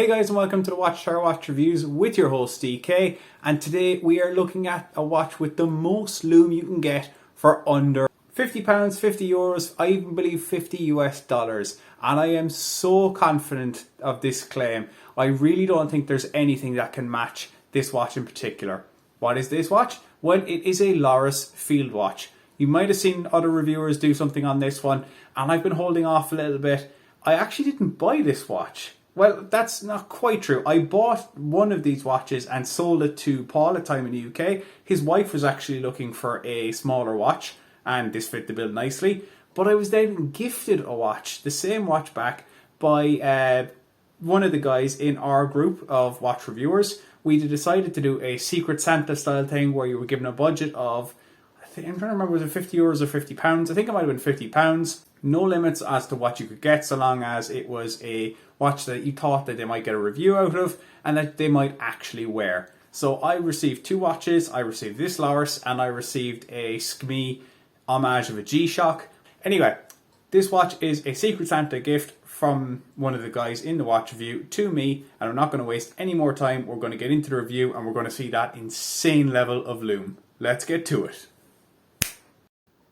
guys, and welcome to the Watchtower Watch Reviews with your host DK, and today we are looking at a watch with the most lume you can get for under £50, €50, I even believe $50 US, and I am so confident of this claim. I really don't think there's anything that can match this watch in particular. What is this watch? Well, it is a Lorus field watch. You might have seen other reviewers do something on this one, and I've been holding off a little bit. I actually didn't buy this watch. Well, that's not quite true. I bought one of these watches and sold it to Paul at time in the UK. His wife was actually looking for a smaller watch, and this fit the bill nicely. But I was then gifted a watch, the same watch back, by one of the guys in our group of watch reviewers. We decided to do a Secret Santa style thing where you were given a budget of, I'm trying to remember, was it €50 or £50? I think it might have been £50. No limits as to what you could get, so long as it was a watch that you thought that they might get a review out of and that they might actually wear. So I received two watches. I received this Lorus and I received a SKME Homage of a G-Shock. Anyway, this watch is a Secret Santa gift from one of the guys in the watch review to me, and I'm not going to waste any more time. We're going to get into the review and we're going to see that insane level of lume. Let's get to it.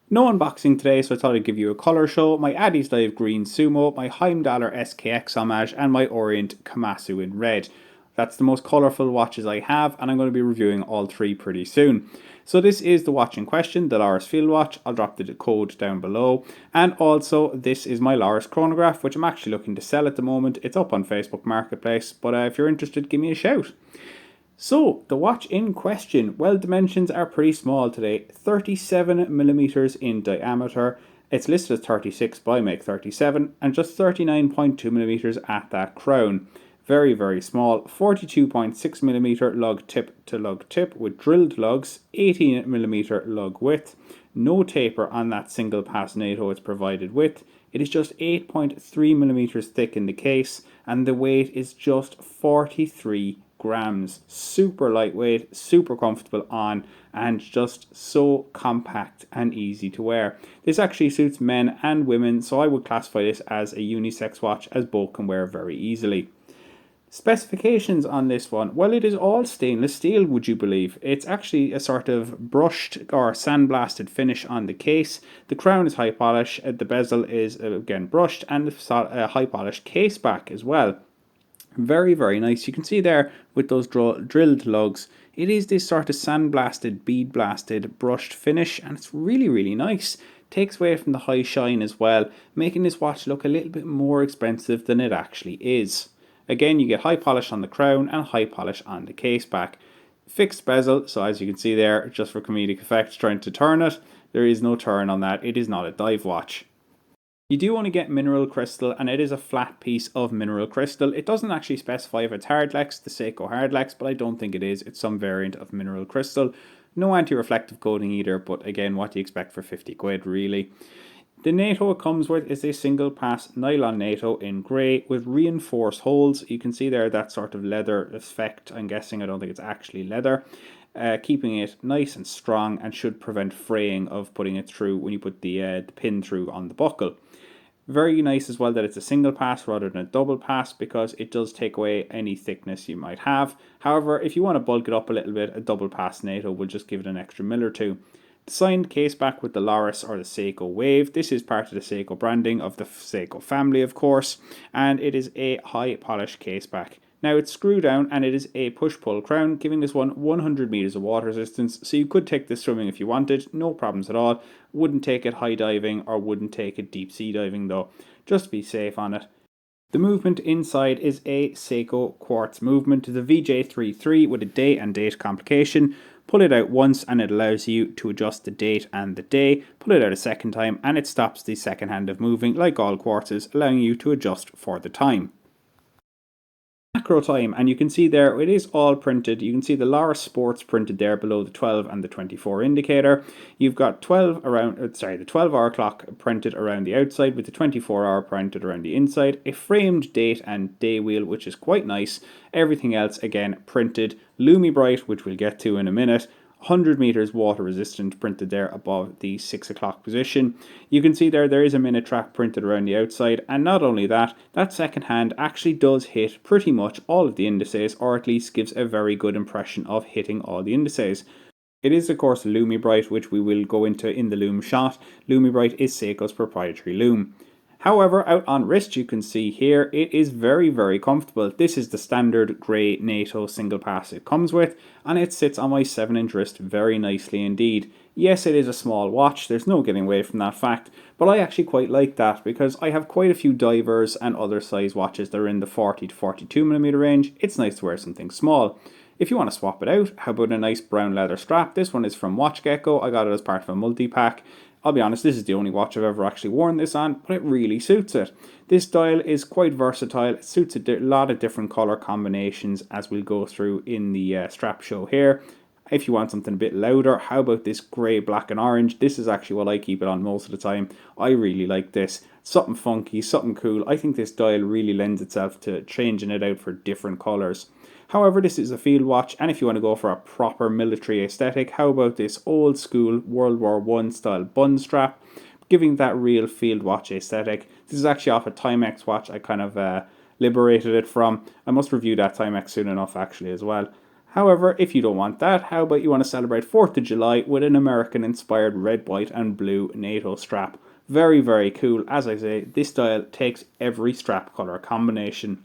No unboxing today, so I thought I'd give you a colour show. My Addies Live Green Sumo, my Dollar SKX Homage, and my Orient Kamasu in red. That's the most colourful watches I have, and I'm going to be reviewing all three pretty soon. So this is the watch in question, the Lorus Field Watch. I'll drop the code down below. And also, this is my Lorus chronograph, which I'm actually looking to sell at the moment. It's up on Facebook Marketplace, but if you're interested, give me a shout. So, the watch in question, well, dimensions are pretty small today, 37mm in diameter. It's listed as 36 by Make 37 and just 39.2mm at that crown. Very, very small, 42.6mm lug tip to lug tip with drilled lugs, 18mm lug width, no taper on that single pass NATO it's provided with. It is just 8.3mm thick in the case, and the weight is just 43 grams. Super lightweight, super comfortable on, and just so compact and easy to wear. This actually suits men and women, so I would classify this as a unisex watch, as both can wear very easily. Specifications on this one, well, it is all stainless steel, would you believe. It's actually a sort of brushed or sandblasted finish on the case. The crown is high polish, the bezel is again brushed, and a high polish case back as well. Very, very nice. You can see there with those drilled lugs, it is this sort of sandblasted, bead blasted, brushed finish, and it's really, really nice. Takes away from the high shine as well, making this watch look a little bit more expensive than it actually is. Again, you get high polish on the crown and high polish on the case back. Fixed bezel, so as you can see there, just for comedic effect, trying to turn it, there is no turn on that. It is not a dive watch. You do want to get mineral crystal, and it is a flat piece of mineral crystal. It doesn't actually specify if it's hardlex, the Seiko hardlex, but I don't think it is. It's some variant of mineral crystal. No anti-reflective coating either, but again, what do you expect for 50 quid really? The NATO it comes with is a single pass nylon NATO in grey with reinforced holes. You can see there that sort of leather effect. I'm guessing, I don't think it's actually leather. Keeping it nice and strong, and should prevent fraying of putting it through when you put the pin through on the buckle. Very nice as well that it's a single pass rather than a double pass, because it does take away any thickness you might have. However, if you want to bulk it up a little bit, a double pass NATO will just give it an extra mil or two. The signed case back with the Lorus or the Seiko Wave. This is part of the Seiko branding of the Seiko family, of course, and it is a high polish case back. Now it's screw down, and it is a push-pull crown, giving this one 100 meters of water resistance, so you could take this swimming if you wanted, no problems at all. Wouldn't take it high diving, or wouldn't take it deep sea diving though, just to be safe on it. The movement inside is a Seiko quartz movement, the VJ33 with a day and date complication. Pull it out once and it allows you to adjust the date and the day. Pull it out a second time and it stops the second hand of moving like all quartzes, allowing you to adjust for the time. Macro time, and you can see there it is all printed. You can see the Lorus Sports printed there below the 12 and the 24 indicator. You've got the 12-hour clock printed around the outside with the 24-hour printed around the inside. A framed date and day wheel, which is quite nice. Everything else again printed. Lume bright, which we'll get to in a minute. 100 meters water resistant printed there above the 6 o'clock position. You can see there is a minute track printed around the outside, and not only that, that second hand actually does hit pretty much all of the indices, or at least gives a very good impression of hitting all the indices. It is of course Lume Bright, which we will go into in the Loom shot. Lume Bright is Seiko's proprietary loom. However, out on wrist you can see here, it is very comfortable. This is the standard grey NATO single pass it comes with, and it sits on my 7-inch wrist very nicely indeed. Yes, it is a small watch, there's no getting away from that fact, but I actually quite like that because I have quite a few divers and other size watches that are in the 40 to 42mm range. It's nice to wear something small. If you want to swap it out, how about a nice brown leather strap? This one is from WatchGecko. I got it as part of a multi-pack. I'll be honest, this is the only watch I've ever actually worn this on, but it really suits it. This dial is quite versatile. It suits a lot of different colour combinations, as we'll go through in the strap show here. If you want something a bit louder, how about this grey, black and orange? This is actually what I keep it on most of the time. I really like this. Something funky, something cool. I think this dial really lends itself to changing it out for different colours. However, this is a field watch, and if you want to go for a proper military aesthetic, how about this old school World War I style bun strap, giving that real field watch aesthetic. This is actually off a Timex watch I kind of liberated it from. I must review that Timex soon enough actually as well. However, if you don't want that, how about you want to celebrate 4th of July with an American inspired red, white and blue NATO strap. Very cool. As I say, this dial takes every strap colour combination.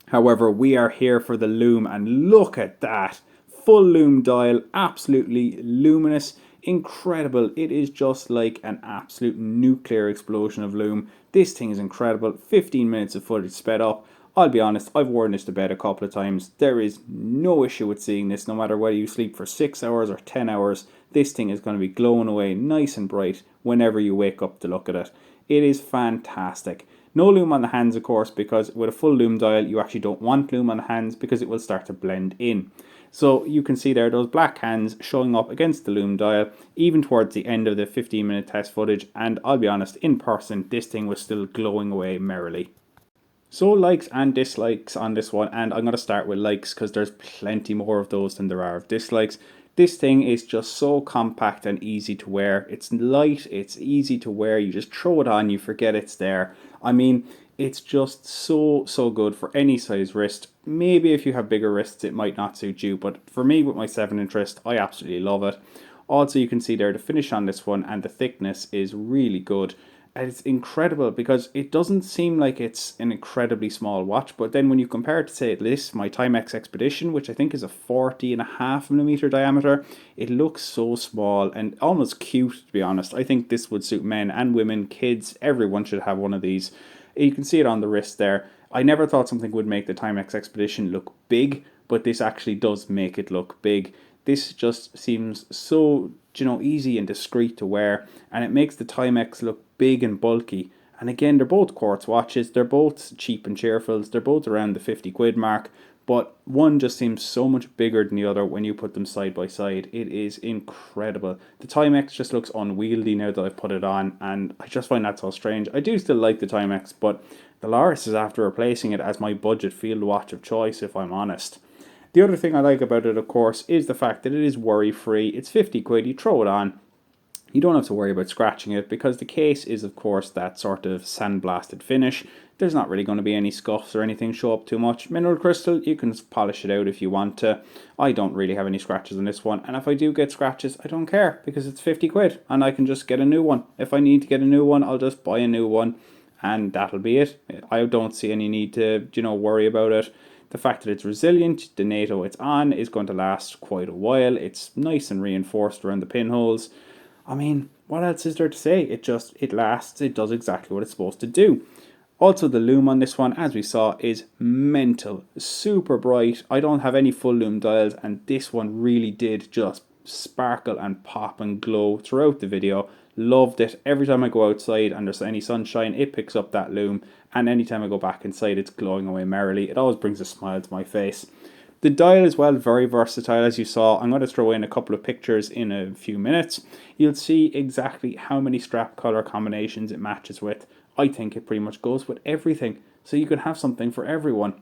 However, we are here for the Loom, and look at that. Full Loom dial, absolutely luminous, incredible. It is just like an absolute nuclear explosion of Loom. This thing is incredible. 15 minutes of footage sped up. I'll be honest, I've worn this to bed a couple of times. There is no issue with seeing this, no matter whether you sleep for 6 hours or 10 hours. This thing is going to be glowing away nice and bright whenever you wake up to look at it. It is fantastic. No loom on the hands, of course, because with a full loom dial, you actually don't want loom on the hands because it will start to blend in. So you can see there those black hands showing up against the loom dial, even towards the end of the 15-minute test footage. And I'll be honest, in person, this thing was still glowing away merrily. So likes and dislikes on this one, and I'm going to start with likes because there's plenty more of those than there are of dislikes. This thing is just so compact and easy to wear. It's light, it's easy to wear, you just throw it on, you forget it's there. I mean, it's just so good for any size wrist. Maybe if you have bigger wrists it might not suit you, but for me with my 7-inch wrist, I absolutely love it. Also you can see there the finish on this one, and the thickness is really good. And it's incredible because it doesn't seem like it's an incredibly small watch, but then when you compare it to, say, this, my Timex Expedition, which I think is a 40.5mm diameter, it looks so small and almost cute, to be honest. I think this would suit men and women, kids, everyone should have one of these. You can see it on the wrist there. I never thought something would make the Timex Expedition look big, but this actually does make it look big. This just seems so, easy and discreet to wear, and it makes the Timex look big and bulky. And again, they're both quartz watches, they're both cheap and cheerfuls, they're both around the 50 quid mark, but one just seems so much bigger than the other when you put them side by side. It is incredible. The Timex just looks unwieldy now that I've put it on, and I just find that so strange. I do still like the Timex, but the Lorus is after replacing it as my budget field watch of choice, if I'm honest. The other thing I like about it, of course, is the fact that it is worry-free. It's 50 quid, you throw it on, you don't have to worry about scratching it because the case is, of course, that sort of sandblasted finish. There's not really going to be any scuffs or anything show up too much. Mineral crystal, you can polish it out if you want to. I don't really have any scratches on this one, and if I do get scratches, I don't care because it's 50 quid and I can just get a new one. If I need to get a new one, I'll just buy a new one and that'll be it. I don't see any need to, worry about it. The fact that it's resilient, the NATO it's on is going to last quite a while. It's nice and reinforced around the pinholes. I mean, what else is there to say? It lasts, it does exactly what it's supposed to do. Also, the loom on this one, as we saw, is mental. Super bright. I don't have any full loom dials, and this one really did just sparkle and pop and glow throughout the video. Loved it. Every time I go outside and there's any sunshine, it picks up that loom, and anytime I go back inside, it's glowing away merrily. It always brings a smile to my face. The dial as well, very versatile, as you saw. I'm going to throw in a couple of pictures in a few minutes. You'll see exactly how many strap color combinations it matches with. I think it pretty much goes with everything, so you can have something for everyone.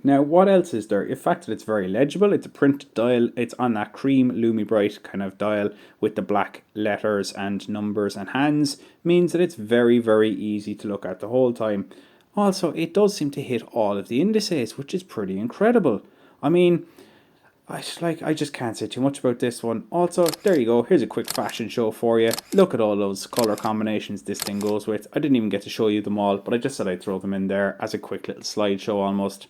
Now, what else is there? The fact that it's very legible, it's a printed dial, it's on that cream Lume Bright kind of dial with the black letters and numbers and hands, means that it's very, very easy to look at the whole time. Also, it does seem to hit all of the indices, which is pretty incredible. I mean, I just can't say too much about this one. Also, there you go, here's a quick fashion show for you. Look at all those colour combinations this thing goes with. I didn't even get to show you them all, but I just said I'd throw them in there as a quick little slideshow almost.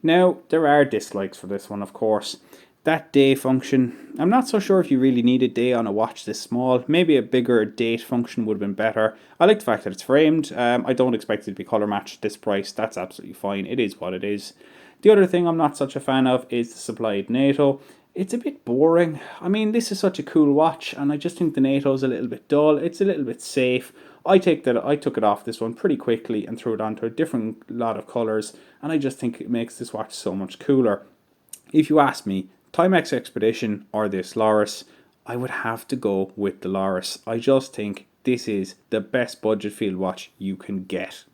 Now, there are dislikes for this one, of course. That day function, I'm not so sure if you really need a day on a watch this small. Maybe a bigger date function would have been better. I like the fact that it's framed. I don't expect it to be colour matched at this price. That's absolutely fine. It is what it is. The other thing I'm not such a fan of is the supplied NATO. It's a bit boring. I mean, this is such a cool watch, and I just think the NATO is a little bit dull. It's a little bit safe. I took it off this one pretty quickly and threw it onto a different lot of colours, and I just think it makes this watch so much cooler. If you ask me, Timex Expedition or this Lorus, I would have to go with the Lorus. I just think this is the best budget field watch you can get.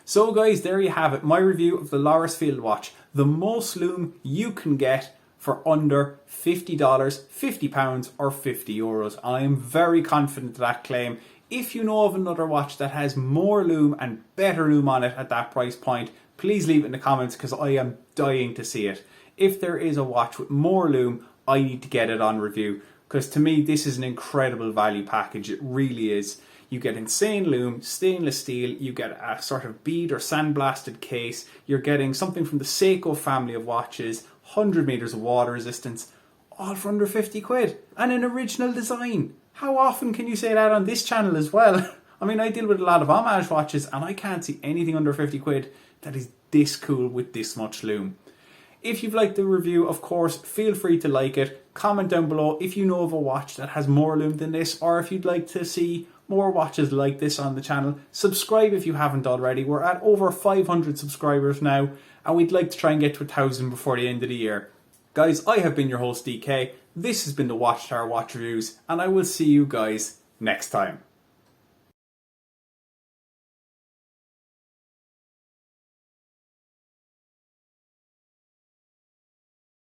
So guys, there you have it, my review of the Lorus Field Watch, the most Loom you can get for under $50, £50 or €50. I am very confident of that claim. If you know of another watch that has more Loom and better Loom on it at that price point, please leave it in the comments because I am dying to see it. If there is a watch with more Loom, I need to get it on review because to me this is an incredible value package, it really is. You get insane Loom, stainless steel, you get a sort of bead or sandblasted case, you're getting something from the Seiko family of watches, 100 meters of water resistance, all for under 50 quid, and an original design. How often can you say that on this channel as well? I mean, I deal with a lot of Homage watches and I can't see anything under 50 quid that is this cool with this much Loom. If you've liked the review, of course, feel free to like it. Comment down below if you know of a watch that has more Loom than this, or if you'd like to see more watches like this on the channel. Subscribe if you haven't already. We're at over 500 subscribers now, and we'd like to try and get to 1,000 before the end of the year. Guys, I have been your host DK. This has been the Watchtower Watch Reviews, and I will see you guys next time.